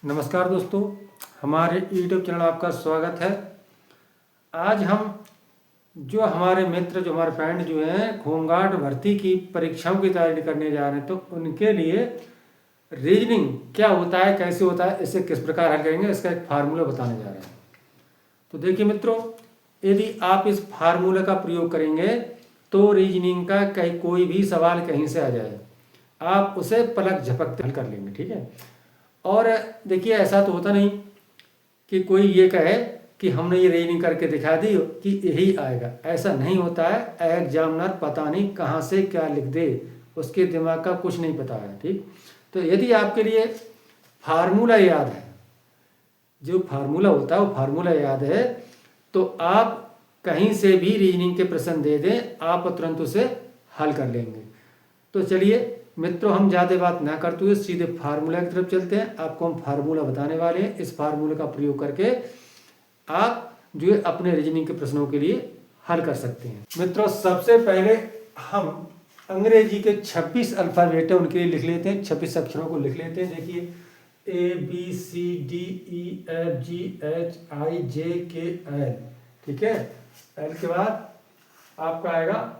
नमस्कार दोस्तों, हमारे YouTube चैनल आपका स्वागत है। आज हम जो हमारे मित्र जो हमारे फ्रेंड जो हैं होमगार्ड भर्ती की परीक्षाओं की तैयारी करने जा रहे हैं, तो उनके लिए रीजनिंग क्या होता है, कैसे होता है, इसे किस प्रकार हल करेंगे, इसका एक फार्मूला बताने जा रहे हैं। तो देखिए मित्रों, यदि आप इस फार्मूला का प्रयोग करेंगे तो रीजनिंग का कहीं कोई भी सवाल कहीं से आ जाए, आप उसे पलक झपकते हल कर लेंगे। ठीक है। और देखिए, ऐसा तो होता नहीं कि कोई ये कहे कि हमने ये रीजनिंग करके दिखा दी कि यही आएगा, ऐसा नहीं होता है। एग्जामिनर पता नहीं कहाँ से क्या लिख दे, उसके दिमाग का कुछ नहीं पता है। ठीक। तो यदि आपके लिए फार्मूला याद है, जो फार्मूला होता है वो फार्मूला याद है, तो आप कहीं से भी रीजनिंग के प्रश्न दे दें, आप तुरंत उसे हल कर लेंगे। तो चलिए मित्रों, हम ज़्यादा बात ना करते हुए सीधे फार्मूला की तरफ चलते हैं। आपको हम फार्मूला बताने वाले हैं। इस फार्मूले का प्रयोग करके आप जो है अपने रीजनिंग के प्रश्नों के लिए हल कर सकते हैं। मित्रों, सबसे पहले हम अंग्रेजी के 26 अल्फ़ाबेट है उनके लिए लिख लेते हैं, 26 अक्षरों को लिख लेते हैं। देखिए, ABCDEFGHIJKL। ठीक है। एल के बाद आपका आएगा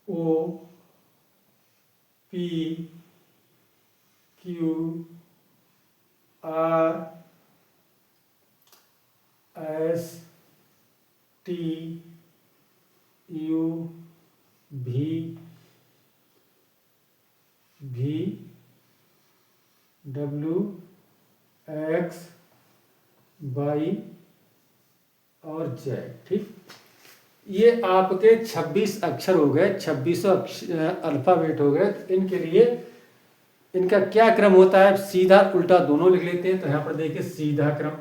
NOPQRSTUVWXY और जेड। ठीक। ये आपके 26 अक्षर हो गए, 26 अल्फ़ाबेट हो गए। तो इनके लिए इनका क्या क्रम होता है, सीधा उल्टा दोनों लिख लेते हैं। तो यहां पर देखिए, सीधा क्रम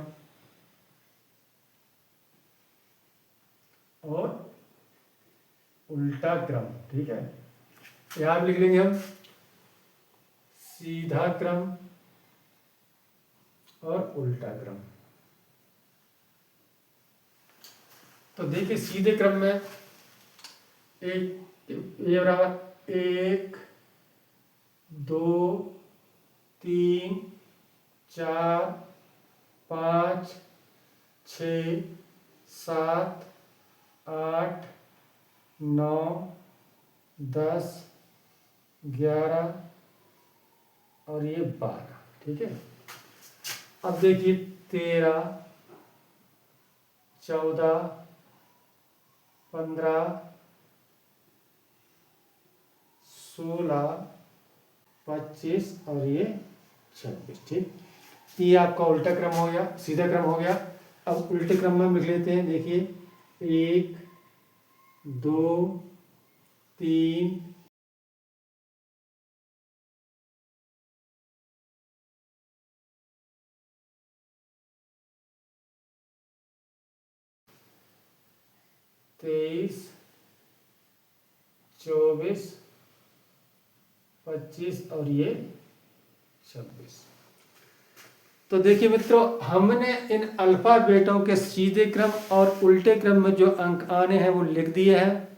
और उल्टा क्रम। ठीक है। यहां लिख लेंगे हम सीधा क्रम और उल्टा क्रम। तो देखिए, सीधे क्रम में ये बराबर 1 2 3 4 5 6 7 8 9 10 11 और ये 12। ठीक है। अब देखिए, 13 14 15 16 25 और ये 26। ठीक। ये आपका उल्टा क्रम हो गया, सीधा क्रम हो गया। अब उल्टे क्रम में लिख लेते हैं। देखिए, 1 2 3 23 24 25 और ये 26। तो देखिए मित्रों, हमने इन अल्फ़ाबेटों के सीधे क्रम और उल्टे क्रम में जो अंक आने हैं वो लिख दिए हैं।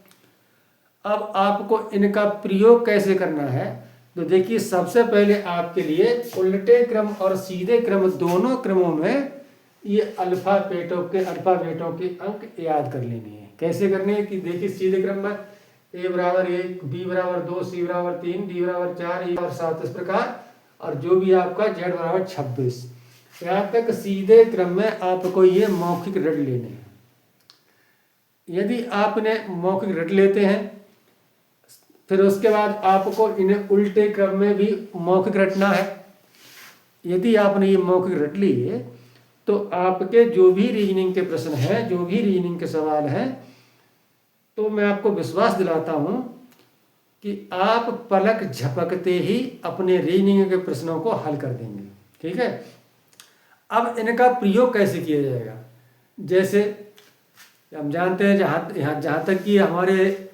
अब आपको इनका प्रयोग कैसे करना है, तो देखिए, सबसे पहले आपके लिए उल्टे क्रम और सीधे क्रम दोनों क्रमों में ये अल्फ़ाबेटों के अंक याद कर लेने हैं। कैसे करने हैं कि देखिए, सीधे क्रम में A बराबर 1, B बराबर 2, C बराबर 3, D बराबर 4, E बराबर 7, इस प्रकार। और जो भी आपका Z बराबर 26। यहाँ तक सीधे क्रम में आपको ये मौखिक रट लेने हैं। यदि आपने मौखिक रट लेते हैं, फिर उसके बाद आपको इन्हें उल्टे क्रम में भी मौखिक रटना है। यदि आपने ये मौखिक रट लिए, तो आपके जो भी रीजनिंग के प्रश्न हैं, जो भी रीजनिंग के सवाल हैं, तो मैं आपको विश्वास दिलाता हूं कि आप पलक झपकते ही अपने रीजनिंग के प्रश्नों को हल कर देंगे। ठीक है। अब इनका प्रयोग कैसे किया जाएगा, जैसे हम जानते हैं, जहाँ तक कि हमारे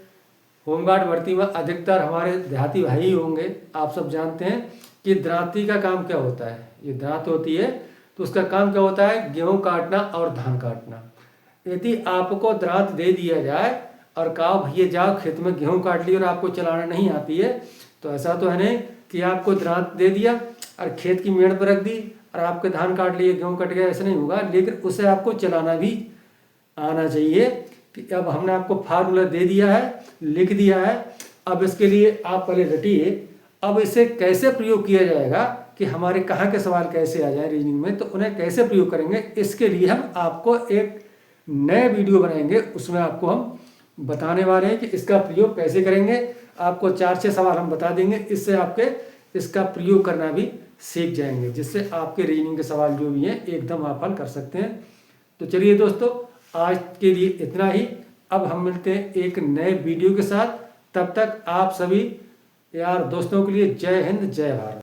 होमगार्ड भर्ती में अधिकतर हमारे देहाती भाई होंगे, आप सब जानते हैं कि दरांती का काम क्या होता है। ये दरांत होती है, तो उसका काम क्या होता है, गेहूं काटना और धान काटना। यदि आपको दरांत दे दिया जाए और कहा भैया जाओ खेत में गेहूँ काट ली और आपको चलाना नहीं आती है, तो ऐसा तो है नहीं कि आपको दांत दे दिया और खेत की मेड़ पर रख दी और आपके धान काट लिए गेहूँ कट गया, ऐसा नहीं होगा। लेकिन उसे आपको चलाना भी आना चाहिए कि अब हमने आपको फार्मूला दे दिया है, लिख दिया है, अब इसके लिए आप पहले रटिए। अब इसे कैसे प्रयोग किया जाएगा कि हमारे कहाँ के सवाल कैसे आ जाए रीजनिंग में, तो उन्हें कैसे प्रयोग करेंगे, इसके लिए हम आपको एक नए वीडियो बनाएंगे, उसमें आपको हम बताने वाले हैं कि इसका प्रयोग कैसे करेंगे। आपको 4-6 सवाल हम बता देंगे, इससे आपके इसका प्रयोग करना भी सीख जाएंगे, जिससे आपके रीजनिंग के सवाल जो भी हैं एकदम आप हल कर सकते हैं। तो चलिए दोस्तों, आज के लिए इतना ही। अब हम मिलते हैं एक नए वीडियो के साथ। तब तक आप सभी यार दोस्तों के लिए जय हिंद, जय भारत।